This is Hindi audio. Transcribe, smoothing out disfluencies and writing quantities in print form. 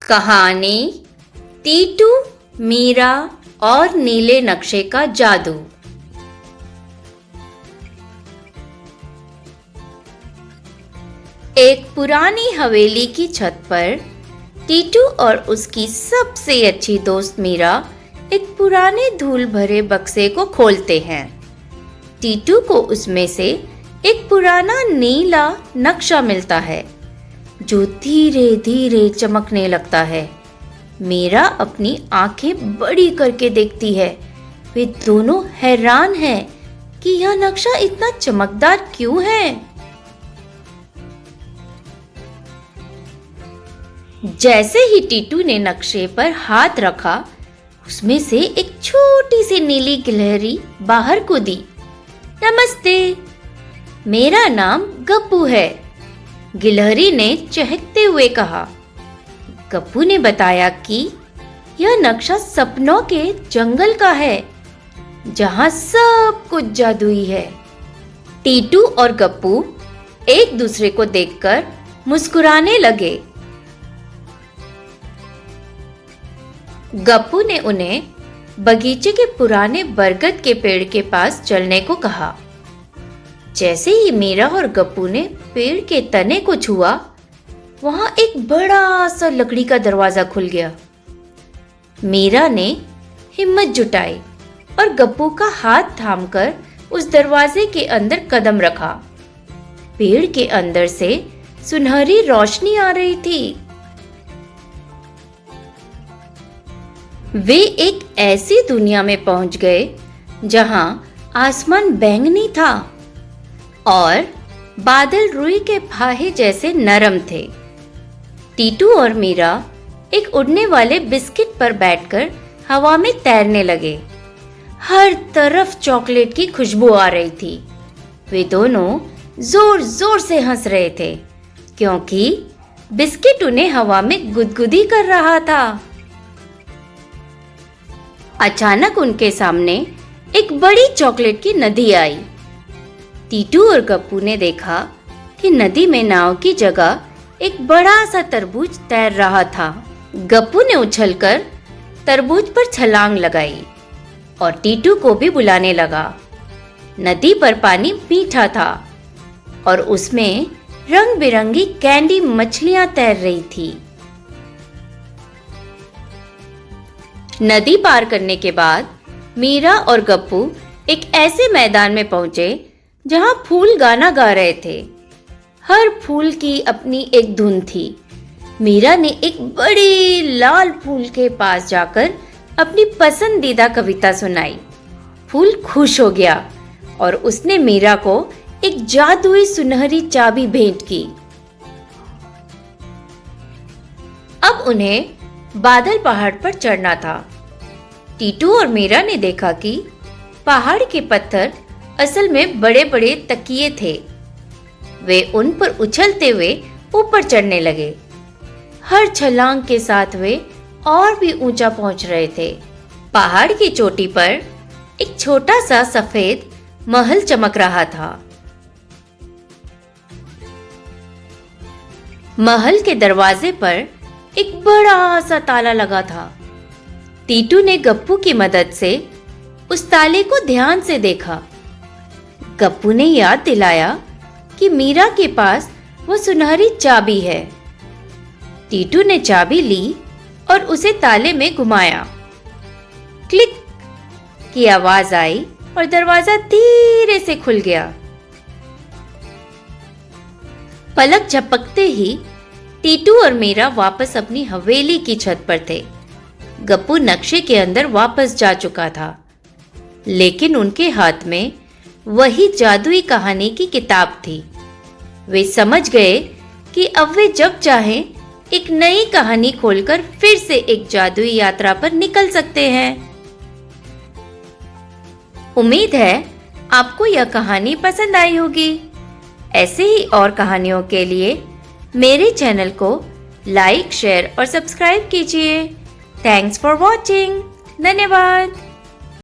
कहानी टीटू, मीरा और नीले नक्शे का जादू। एक पुरानी हवेली की छत पर टीटू और उसकी सबसे अच्छी दोस्त मीरा एक पुराने धूल भरे बक्से को खोलते हैं। टीटू को उसमें से एक पुराना नीला नक्शा मिलता है जो धीरे धीरे चमकने लगता है। मीरा अपनी आंखें बड़ी करके देखती है। वे दोनों हैरान हैं कि यह नक्शा इतना चमकदार क्यों है। जैसे ही टीटू ने नक्शे पर हाथ रखा, उसमें से एक छोटी सी नीली गिलहरी बाहर कूदी। नमस्ते, मेरा नाम गप्पू है, गिलहरी ने चहकते हुए कहा। गप्पू ने बताया कि यह नक्शा सपनों के जंगल का है, जहां सब कुछ जादुई है। टीटू और गप्पू एक दूसरे को देखकर मुस्कुराने लगे। गप्पू ने उन्हें बगीचे के पुराने बरगद के पेड़ के पास चलने को कहा। जैसे ही मीरा और गप्पू ने पेड़ के तने को छुआ, वहां एक बड़ा सा लकड़ी का दरवाजा खुल गया। मीरा ने हिम्मत जुटाई और गप्पू का हाथ थामकर उस दरवाजे के अंदर कदम रखा। पेड़ के अंदर से सुनहरी रोशनी आ रही थी। वे एक ऐसी दुनिया में पहुंच गए जहां आसमान बैंगनी था और बादल रुई के फाहे जैसे नरम थे। टीटू और मीरा एक उड़ने वाले बिस्किट पर बैठकर हवा में तैरने लगे। हर तरफ चॉकलेट की खुशबू आ रही थी। वे दोनों जोर जोर से हंस रहे थे क्योंकि बिस्किट उन्हें हवा में गुदगुदी कर रहा था। अचानक उनके सामने एक बड़ी चॉकलेट की नदी आई। टीटू और गप्पू ने देखा कि नदी में नाव की जगह एक बड़ा सा तरबूज तैर रहा था। गप्पू ने उछलकर तरबूज पर छलांग लगाई और टीटू को भी बुलाने लगा। नदी पर पानी मीठा था और उसमें रंग बिरंगी कैंडी मछलियां तैर रही थी। नदी पार करने के बाद मीरा और गप्पू एक ऐसे मैदान में पहुंचे जहां फूल गाना गा रहे थे। हर फूल की अपनी एक धुन थी। मीरा ने एक बड़े लाल फूल के पास जाकर अपनी पसंदीदा कविता सुनाई। फूल खुश हो गया और उसने मीरा को एक जादुई सुनहरी चाबी भेंट की। अब उन्हें बादल पहाड़ पर चढ़ना था। टीटू और मीरा ने देखा कि पहाड़ के पत्थर असल में बड़े बड़े तकिए थे। वे उन पर उछलते हुए ऊपर चढ़ने लगे। हर छलांग के साथ वे और भी ऊंचा पहुंच रहे थे। पहाड़ की चोटी पर एक छोटा सा सफेद महल चमक रहा था। महल के दरवाजे पर एक बड़ा सा ताला लगा था। टीटू ने गप्पू की मदद से उस ताले को ध्यान से देखा। गप्पू ने याद दिलाया कि मीरा के पास वो सुनहरी चाबी है। टीटू ने चाबी ली और उसे ताले में घुमाया। क्लिक की आवाज आई और दरवाजा धीरे से खुल गया। पलक झपकते ही टीटू और मीरा वापस अपनी हवेली की छत पर थे। गप्पू नक्शे के अंदर वापस जा चुका था, लेकिन उनके हाथ में वही जादुई कहानी की किताब थी। वे समझ गए कि अब वे जब चाहें एक नई कहानी खोलकर फिर से एक जादुई यात्रा पर निकल सकते हैं। उम्मीद है आपको यह कहानी पसंद आई होगी। ऐसे ही और कहानियों के लिए मेरे चैनल को लाइक, शेयर और सब्सक्राइब कीजिए। Thanks for watching. धन्यवाद।